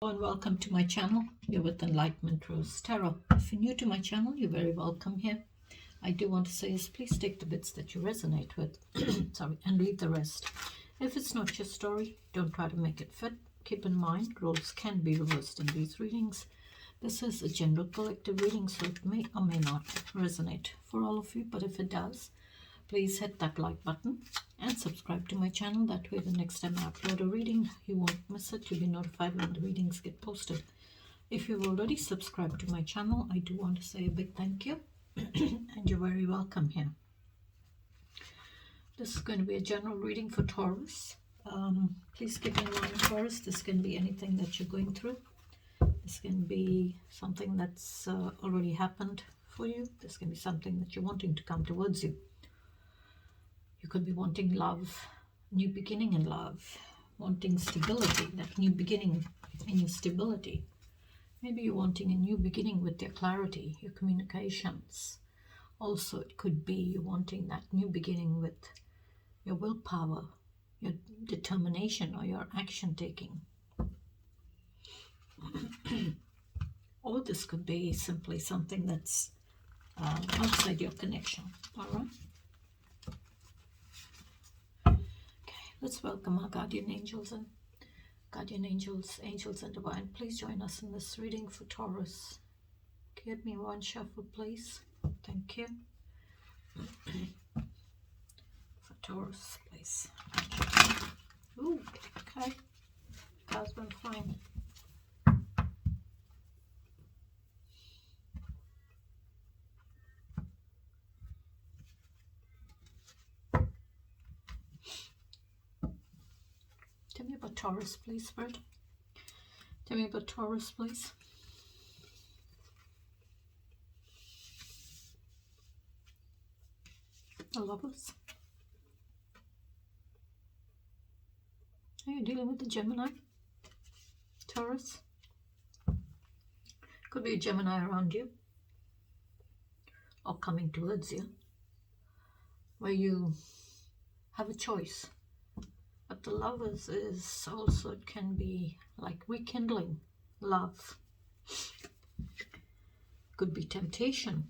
And welcome to my channel. You're with Enlightenment Rose Tarot. If you're new to my channel, you're very welcome here. I do want to say is please take the bits that you resonate with sorry, and leave the rest. If it's not your story, don't try to make it fit. Keep in mind, roles can be reversed in these readings. This is a general collective reading, so it may or may not resonate for all of you, but if it does, please hit that like button and subscribe to my channel. That way the next time I upload a reading, you won't miss it. You'll be notified when the readings get posted. If you've already subscribed to my channel, I do want to say a big thank you and you're very welcome here. This is going to be a general reading for Taurus. Please keep in mind, Taurus, this can be anything that you're going through. This can be something that's already happened for you. This can be something that you're wanting to come towards you. You could be wanting love, new beginning in love, wanting stability, that new beginning in your stability. Maybe you're wanting a new beginning with your clarity, your communications. Also, it could be you're wanting that new beginning with your willpower, your determination, or your action taking. Or this could be simply something that's outside your connection, all right? Let's welcome our guardian angels and angels and divine. Please join us in this reading for Taurus. Give me one shuffle, please. Thank you. For Taurus, please. Ooh, okay. Cards went fine. Tell me about Taurus, please, Spirit. Tell me about Taurus, please. The Lovers. Are you dealing with the Gemini? Taurus? Could be a Gemini around you or coming towards you, where you have a choice. But the Lovers is also, it can be like rekindling love. Could be temptation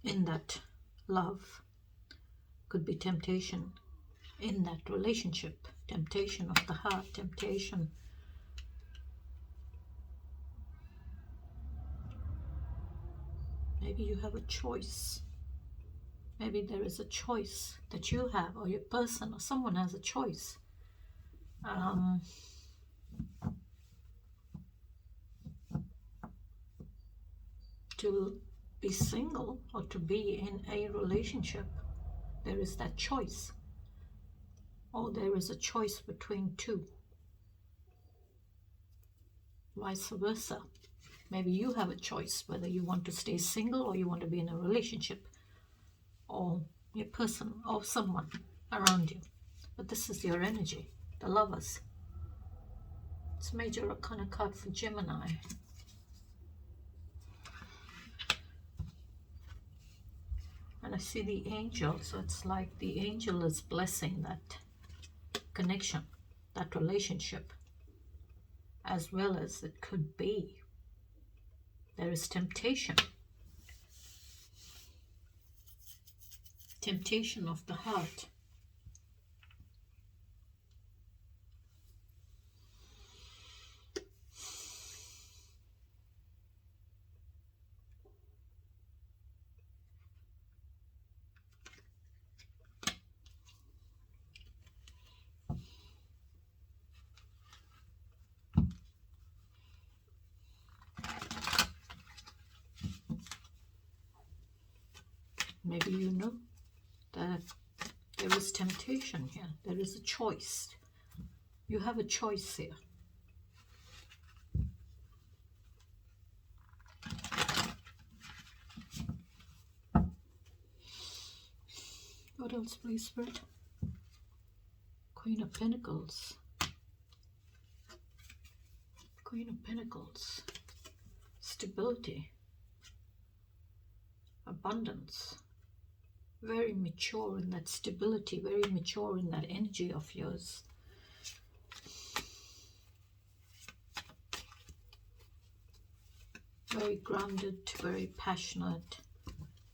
in that love. Could be temptation in that relationship. Temptation of the heart, temptation. Maybe you have a choice. Maybe there is a choice that you have, or your person or someone has a choice. To be single or to be in a relationship. There is that choice. Or there is a choice between two. Vice versa. Maybe you have a choice whether you want to stay single or you want to be in a relationship. Or your person or someone around you. But this is your energy. The Lovers. It's Major Arcana card for Gemini. And I see the angel, so it's like the angel is blessing that connection, that relationship, as well as it could be there is temptation. Temptation of the heart. Maybe you know that there is temptation here. There is a choice. You have a choice here. What else, please, Spirit? Queen of Pentacles. Queen of Pentacles. Stability. Abundance. Very mature in that stability, very mature in that energy of yours. very grounded, very passionate,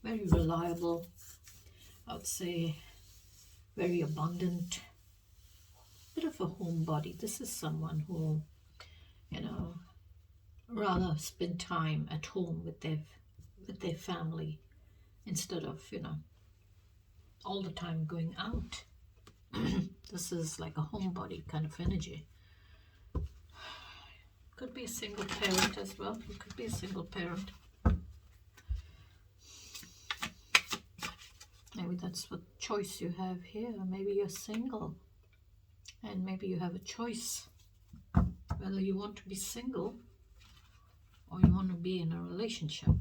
very reliable. I would say very abundant, bit of a homebody. This is someone who, you know, rather spend time at home with their family instead of, you know, all the time going out. This is like a homebody kind of energy. Could be a single parent as well. You could be a single parent. Maybe that's what choice you have here. Maybe you're single and maybe you have a choice whether you want to be single or you want to be in a relationship.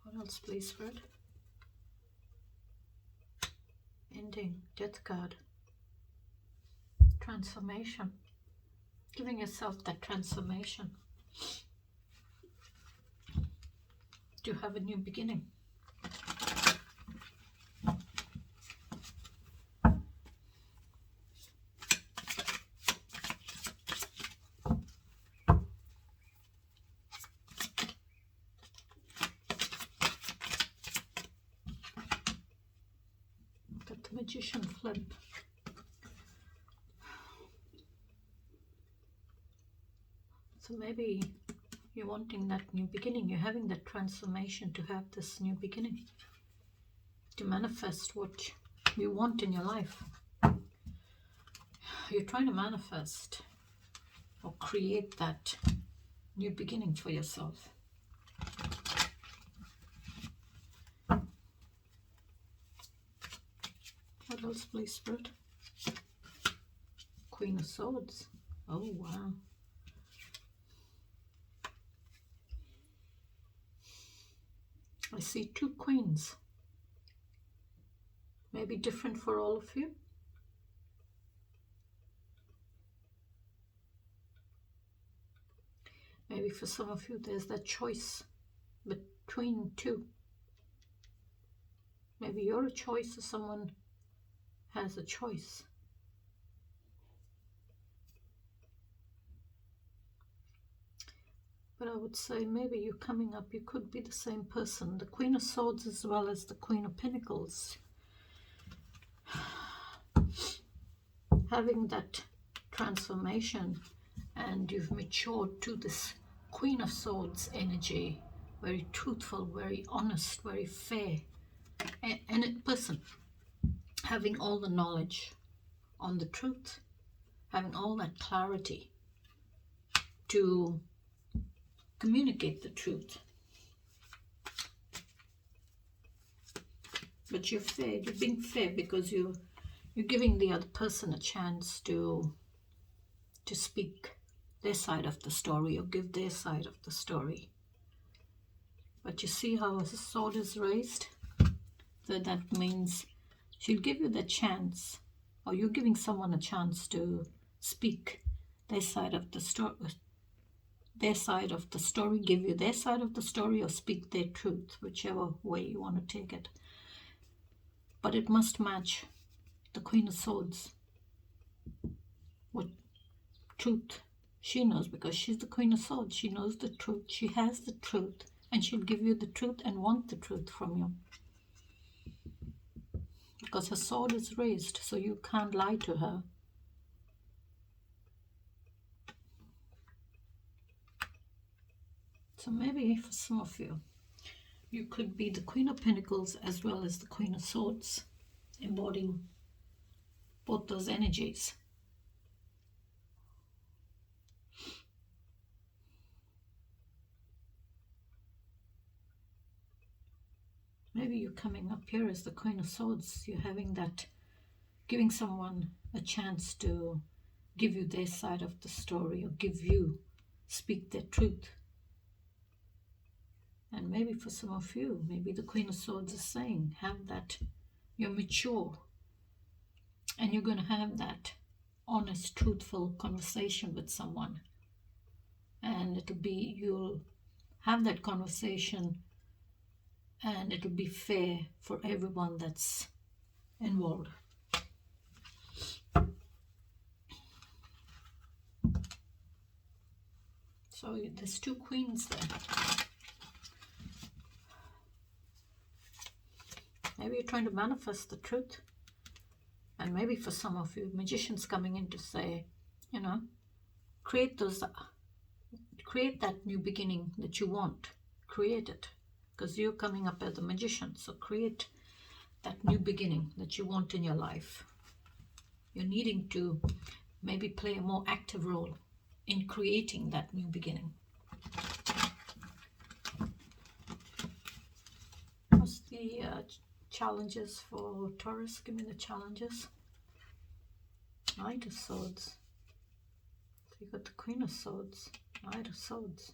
What else, please, Fred? Ending, death card, transformation, giving yourself that transformation to have a new beginning. Got the Magician flip. So maybe you're wanting that new beginning. You're having that transformation to have this new beginning, to manifest what you want in your life. You're trying to manifest or create that new beginning for yourself. What else, please, Spirit? Queen of Swords. Oh, wow. I see two queens. Maybe different for all of you. Maybe for some of you there's that choice between two. Maybe you're a choice or someone has a choice. But I would say maybe you're coming up, you could be the same person. The Queen of Swords as well as the Queen of Pentacles. Having that transformation and you've matured to this Queen of Swords energy. Very truthful, very honest, very fair. And a person having all the knowledge on the truth. Having all that clarity to communicate the truth. But you're fair, you're being fair because you're giving the other person a chance to speak their side of the story or give their side of the story. But you see how a sword is raised? So that means she'll give you the chance, or you're giving someone a chance to speak their side of the story. Their side of the story, give you their side of the story, or speak their truth, whichever way you want to take it. But it must match the Queen of Swords. What truth she knows, because she's the Queen of Swords. She knows the truth. She has the truth, and she'll give you the truth and want the truth from you. Because her sword is raised, so you can't lie to her. So maybe for some of you, you could be the Queen of Pentacles as well as the Queen of Swords, embodying both those energies. Maybe you're coming up here as the Queen of Swords. You're having that, giving someone a chance to give you their side of the story, or speak their truth. And maybe for some of you, maybe the Queen of Swords is saying, have that, you're mature, and you're going to have that honest, truthful conversation with someone. And it'll be, you'll have that conversation, and it'll be fair for everyone that's involved. So there's two queens there. Maybe you're trying to manifest the truth. And maybe for some of you, magicians coming in to say, you know, create that new beginning that you want. Create it. Because you're coming up as a magician. So create that new beginning that you want in your life. You're needing to maybe play a more active role in creating that new beginning. What's the challenges for Taurus? Give me the challenges. Knight of Swords. So you got the Queen of Swords, Knight of Swords.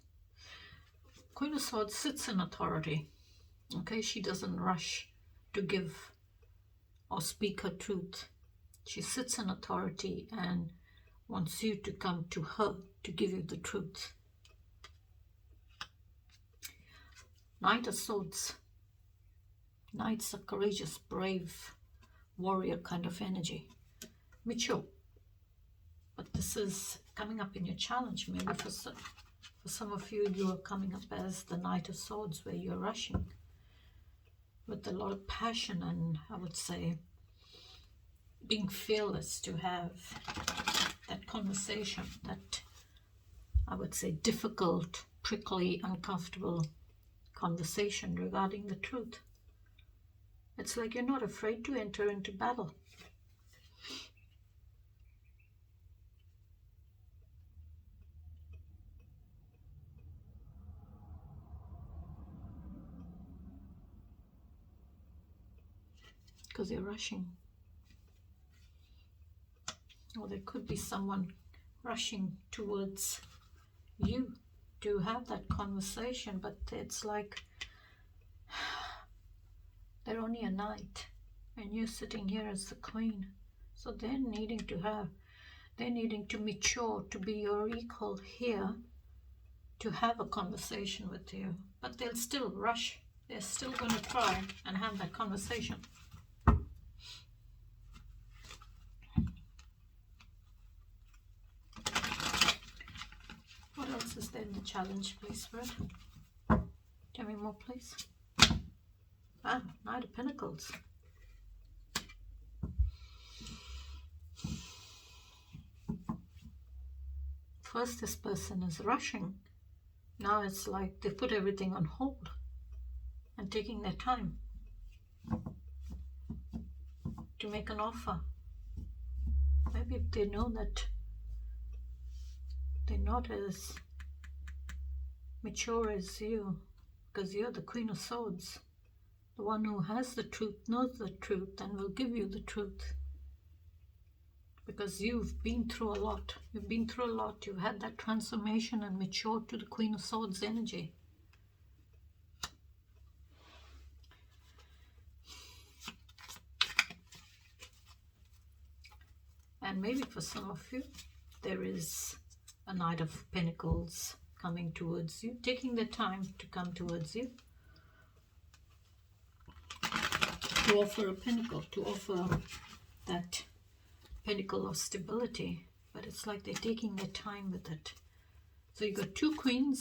Queen of Swords sits in authority. Okay, she doesn't rush to give or speak her truth. She sits in authority and wants you to come to her to give you the truth. Knight of Swords. Knights are courageous, brave, warrior kind of energy. Mature. But this is coming up in your challenge. Maybe for some of you, you are coming up as the Knight of Swords, where you're rushing with a lot of passion and, I would say, being fearless to have that conversation, that, I would say, difficult, prickly, uncomfortable conversation regarding the truth. It's like you're not afraid to enter into battle. Because you're rushing. Or there could be someone rushing towards you to have that conversation, but it's like they're only a knight and you're sitting here as the queen. So they're needing to mature to be your equal here, to have a conversation with you. But they'll still rush. They're still going to try and have that conversation. What else is there in the challenge, please, Fred? Tell me more, please. Ah, Knight of Pentacles. First, this person is rushing. Now it's like they put everything on hold and taking their time to make an offer. Maybe if they know that they're not as mature as you, because you're the Queen of Swords. The one who has the truth, knows the truth, and will give you the truth. Because you've been through a lot. You've been through a lot. You've had that transformation and matured to the Queen of Swords energy. And maybe for some of you, there is a Knight of Pentacles coming towards you, taking the time to come towards you, to offer a pentacle, to offer that pentacle of stability. But it's like they're taking their time with it. So you've got two queens,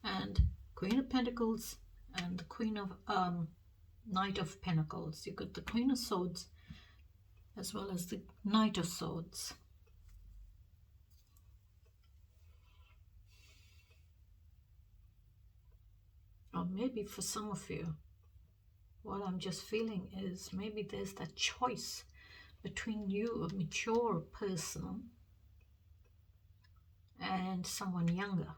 and Queen of Pentacles and the Queen of Knight of Pentacles. You've got the Queen of Swords as well as the Knight of Swords. Or maybe for some of you, what I'm just feeling is maybe there's that choice between you, a mature person, and someone younger.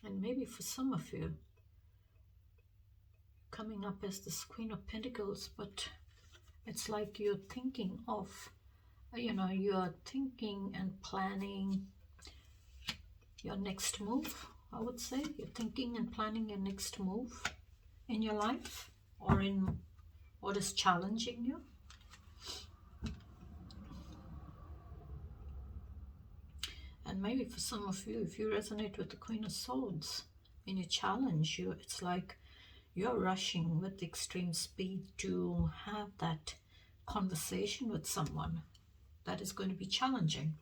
And maybe for some of you, coming up as this Queen of Pentacles, but it's like you're thinking of, you're thinking and planning your next move, I would say. You're thinking and planning your next move in your life, or in what is challenging you. And maybe for some of you, if you resonate with the Queen of Swords in your challenge, it's like You're rushing with extreme speed to have that conversation with someone that is going to be challenging.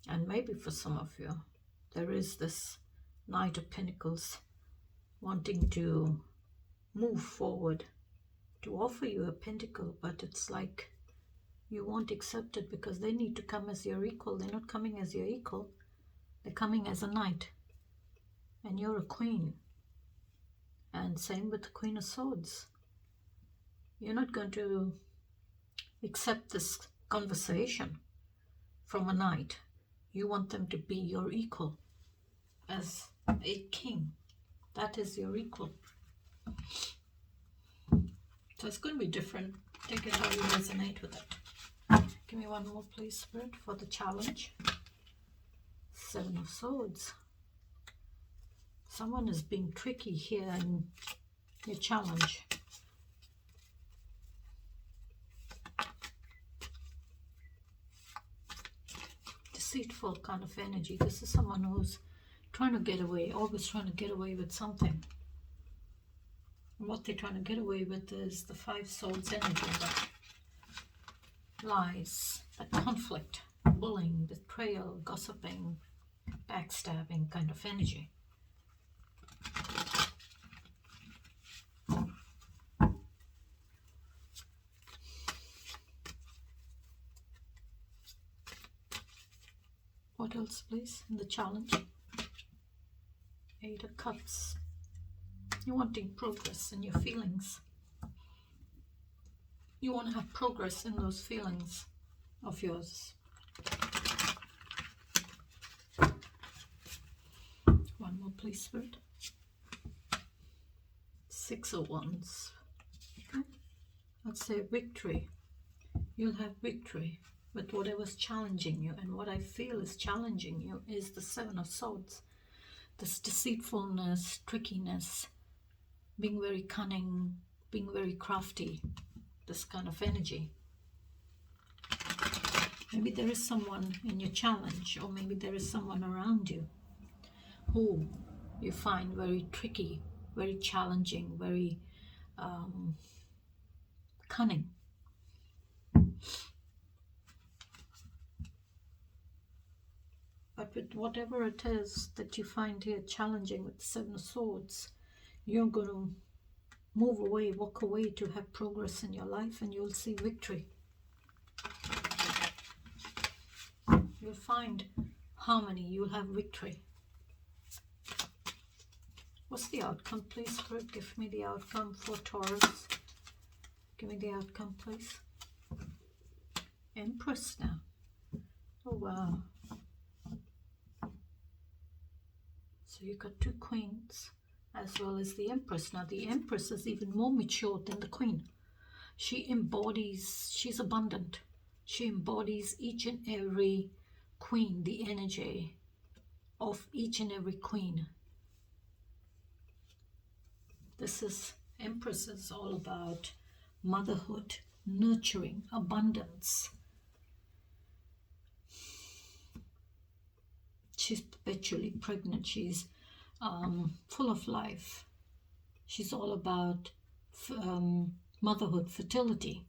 And maybe for some of you, there is this Knight of Pentacles wanting to move forward to offer you a pentacle, but it's like you won't accept it because they need to come as your equal. They're not coming as your equal. They're coming as a knight. And you're a queen. And same with the Queen of Swords. You're not going to accept this conversation from a knight. You want them to be your equal as a king. That is your equal. So it's going to be different. Take it how you resonate with it. Give me one more, please, Spirit, for the challenge. Seven of Swords. Someone is being tricky here in your challenge. Deceitful kind of energy. This is someone who's trying to get away, always trying to get away with something. And what they're trying to get away with is the Five Swords energy. Lies, that conflict, bullying, betrayal, gossiping, backstabbing kind of energy. What else, please, in the challenge? Eight of Cups. You're wanting progress in your feelings. You want to have progress in those feelings of yours. One more, please, Spirit. Six of Wands. Okay. Let's say victory. You'll have victory with whatever's challenging you. And what I feel is challenging you is the Seven of Swords. This deceitfulness, trickiness, being very cunning, being very crafty. This kind of energy. Maybe there is someone in your challenge, or maybe there is someone around you who you find very tricky, very challenging, very cunning. But with whatever it is that you find here challenging with the Seven of Swords, you're going to move away, walk away to have progress in your life, and you'll see victory. You'll find harmony, you'll have victory. What's the outcome, please, Spirit? Give me the outcome for Taurus. Give me the outcome, please. Empress now. Oh, wow. So you've got two queens as well as the Empress. Now the Empress is even more mature than the Queen. She embodies, she's abundant. She embodies each and every queen, the energy of each and every queen. This is, Empress is all about motherhood, nurturing, abundance. She's perpetually pregnant. She's full of life. She's all about motherhood, fertility,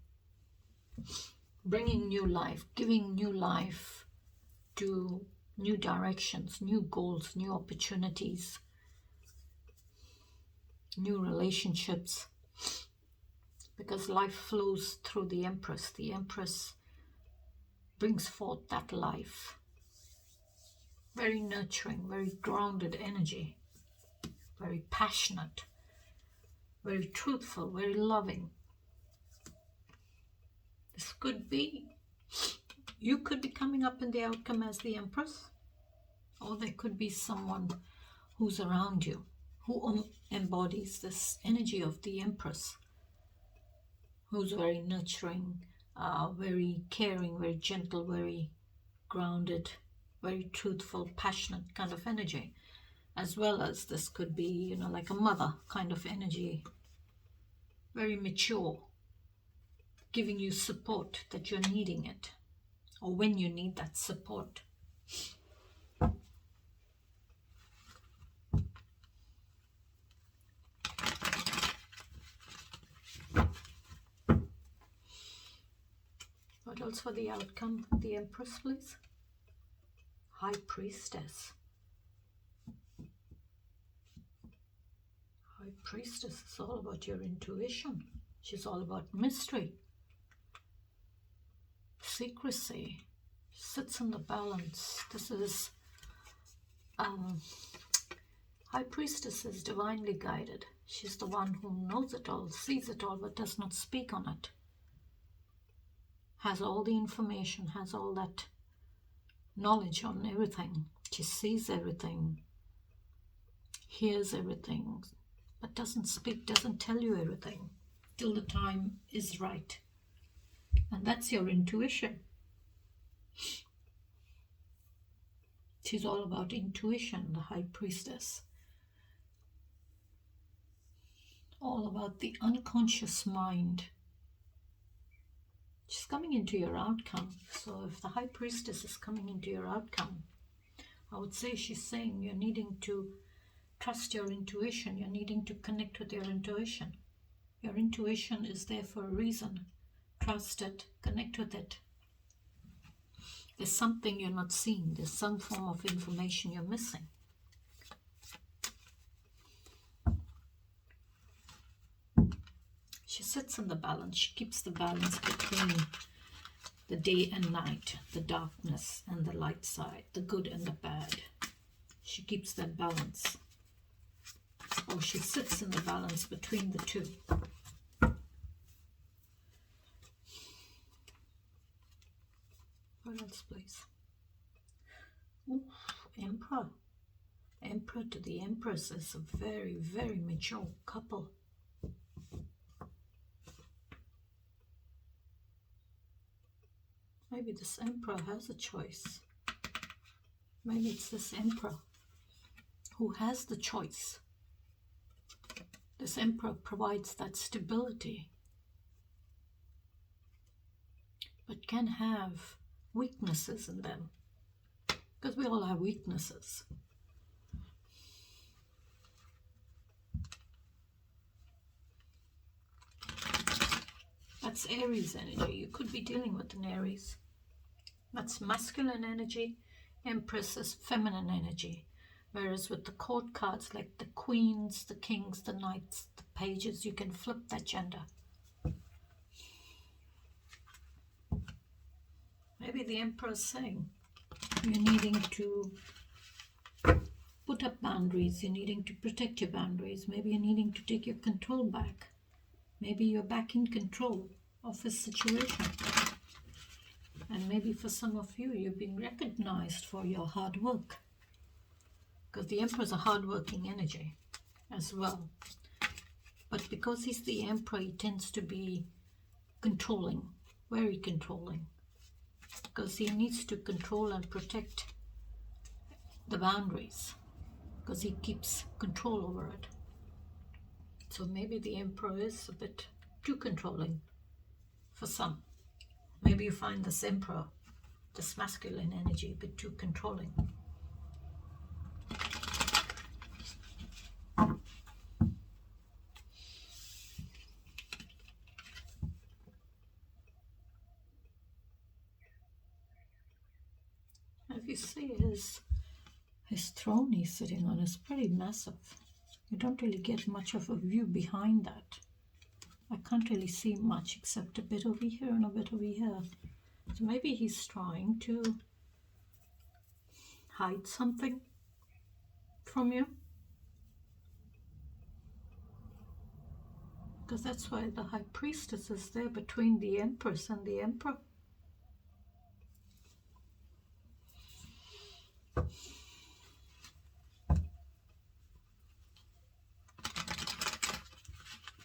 bringing new life, giving new life to new directions, new goals, new opportunities, new relationships, because life flows through the Empress. The Empress brings forth that life. Very nurturing, very grounded energy, very passionate, very truthful, very loving. This could be, you could be coming up in the outcome as the Empress, or there could be someone who's around you who embodies this energy of the Empress, who's very nurturing, very caring, very gentle, very grounded, very truthful, passionate kind of energy. As well as this could be, you know, like a mother kind of energy, very mature, giving you support that you're needing it, or when you need that support. What's for the outcome of the Empress, please? High Priestess. High Priestess is all about your intuition. She's all about mystery, secrecy. Sits in the balance. This is High Priestess is divinely guided. She's the one who knows it all, sees it all, but does not speak on it. Has all the information, has all that knowledge on everything. She sees everything, hears everything, but doesn't speak, doesn't tell you everything till the time is right. And that's your intuition. She's all about intuition, the High Priestess. All about the unconscious mind. She's coming into your outcome. So if the High Priestess is coming into your outcome, I would say she's saying you're needing to trust your intuition. You're needing to connect with your intuition. Your intuition is there for a reason. Trust it, connect with it. There's something you're not seeing. There's some form of information you're missing. She sits in the balance. She keeps the balance between the day and night, the darkness and the light side, the good and the bad. She keeps that balance. Or she sits in the balance between the two. What else, please? Ooh, Emperor. Emperor to the Empress is a very, very mature couple. Maybe this Emperor has a choice. Maybe it's this Emperor who has the choice. This Emperor provides that stability, but can have weaknesses in them, because we all have weaknesses. That's Aries energy. You could be dealing with an Aries. That's masculine energy. Empress is feminine energy. Whereas with the court cards, like the queens, the kings, the knights, the pages, you can flip that gender. Maybe the Emperor is saying you're needing to put up boundaries. You're needing to protect your boundaries. Maybe you're needing to take your control back. Maybe you're back in control of a situation. And maybe for some of you, you've been recognized for your hard work. Because the Emperor is a hard-working energy as well. But because he's the Emperor, he tends to be controlling, very controlling. Because he needs to control and protect the boundaries. Because he keeps control over it. So maybe the Emperor is a bit too controlling for some. Maybe you find this Emperor, this masculine energy, a bit too controlling. If you see his throne he's sitting on is pretty massive. You don't really get much of a view behind that. I can't really see much except a bit over here and a bit over here. So maybe he's trying to hide something from you. Because that's why the High Priestess is there between the Empress and the Emperor.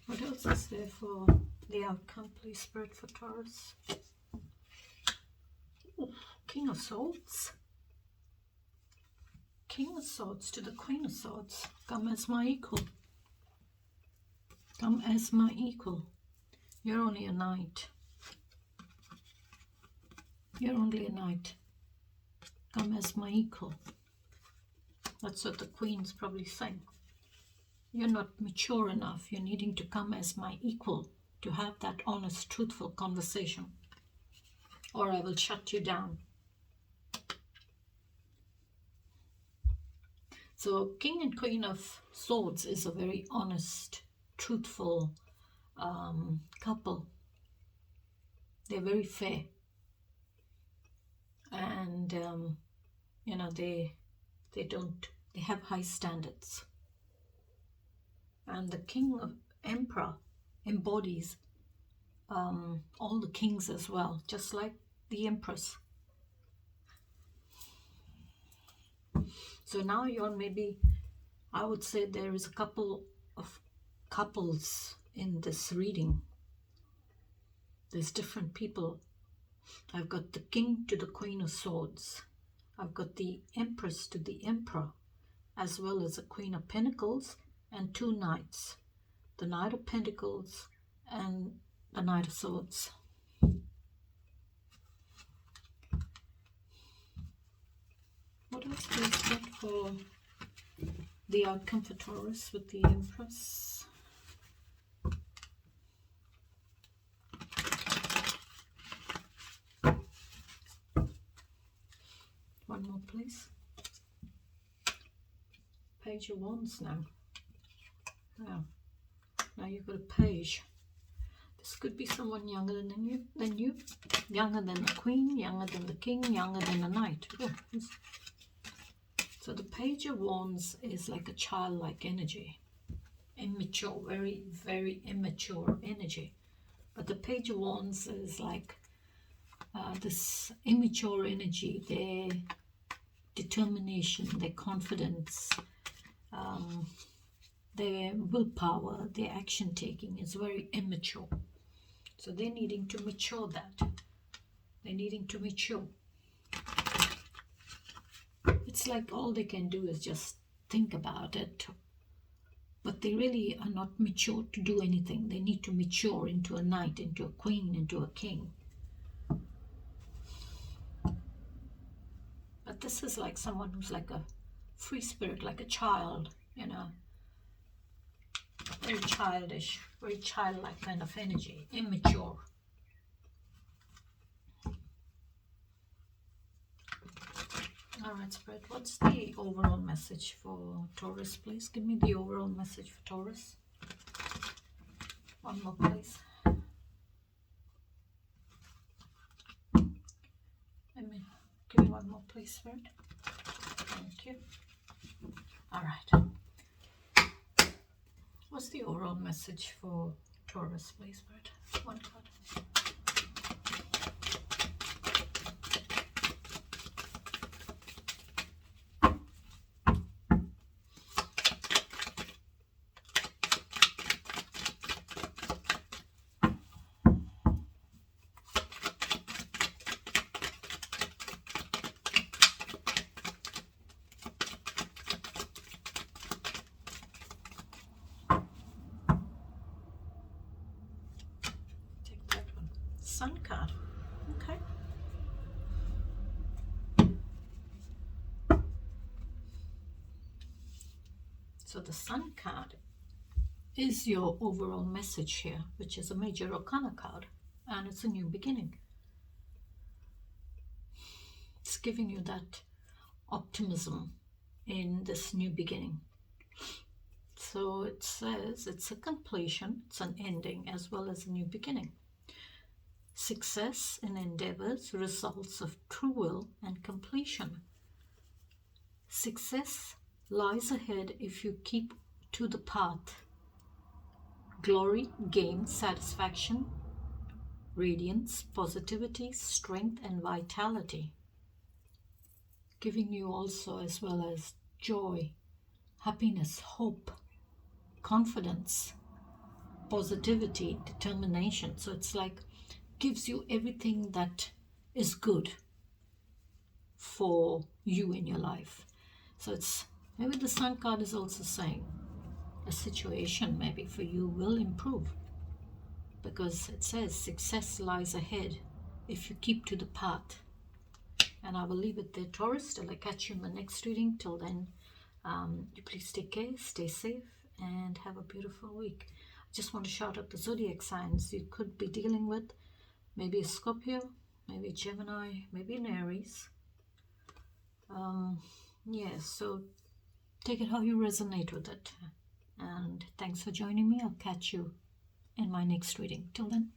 What else is there for the outcome, please, Spirit, for Taurus? Ooh, King of Swords. King of Swords to the Queen of Swords. Come as my equal. Come as my equal. You're only a knight. You're only a knight. Come as my equal. That's what the Queen's probably saying. You're not mature enough. You're needing to come as my equal to have that honest, truthful conversation. or I will shut you down. So King and Queen of Swords is a very honest, truthful couple. They're very fair, and you know, they have high standards. And the King of Emperor embodies all the kings as well, just like the Empress. So now you're maybe, I would say there is a couple of couples in this reading. There's different people. I've got the King to the Queen of Swords. I've got the Empress to the Emperor, as well as the Queen of Pentacles and two knights, the Knight of Pentacles and the Knight of Swords. What else do we get for the outcome for Taurus with the Empress? One more, please. Page of Wands now. Yeah. Now you've got a page. This could be someone younger than you, younger than the Queen, younger than the King, younger than the Knight. Oh, so the Page of Wands is like a childlike energy, immature, very, very immature energy. But the Page of Wands is like this immature energy, their determination, their confidence, their willpower, their action taking is very immature. So they're needing to mature that. They're needing to mature. It's like all they can do is just think about it. But they really are not mature to do anything. They need to mature into a knight, into a queen, into a king. But this is like someone who's like a free spirit, like a child, you know. Very childish, very childlike kind of energy, immature. All right, Spirit, what's the overall message for Taurus, please? Give me the overall message for Taurus. One more, please. Give me one more, please, Spirit. Thank you. All right. What's the overall message for Taurus, please, Spirit? One card. Sun card. Okay. So the Sun card is your overall message here, which is a major arcana card, and it's a new beginning. It's giving you that optimism in this new beginning. So it says it's a completion, it's an ending, as well as a new beginning. Success in endeavors, results of true will and completion. Success lies ahead if you keep to the path. Glory, gain, satisfaction, radiance, positivity, strength, and vitality. Giving you also as well as joy, happiness, hope, confidence, positivity, determination. So it's like gives you everything that is good for you in your life. So it's maybe the Sun card is also saying a situation maybe for you will improve, because it says success lies ahead if you keep to the path. And I will leave it there, Taurus, till I catch you in the next reading. Till then, you please take care, stay safe, and have a beautiful week. I just want to shout out the zodiac signs you could be dealing with. Maybe a Scorpio, maybe Gemini, maybe an Aries. Yes, so take it how you resonate with it. And thanks for joining me. I'll catch you in my next reading. Till then.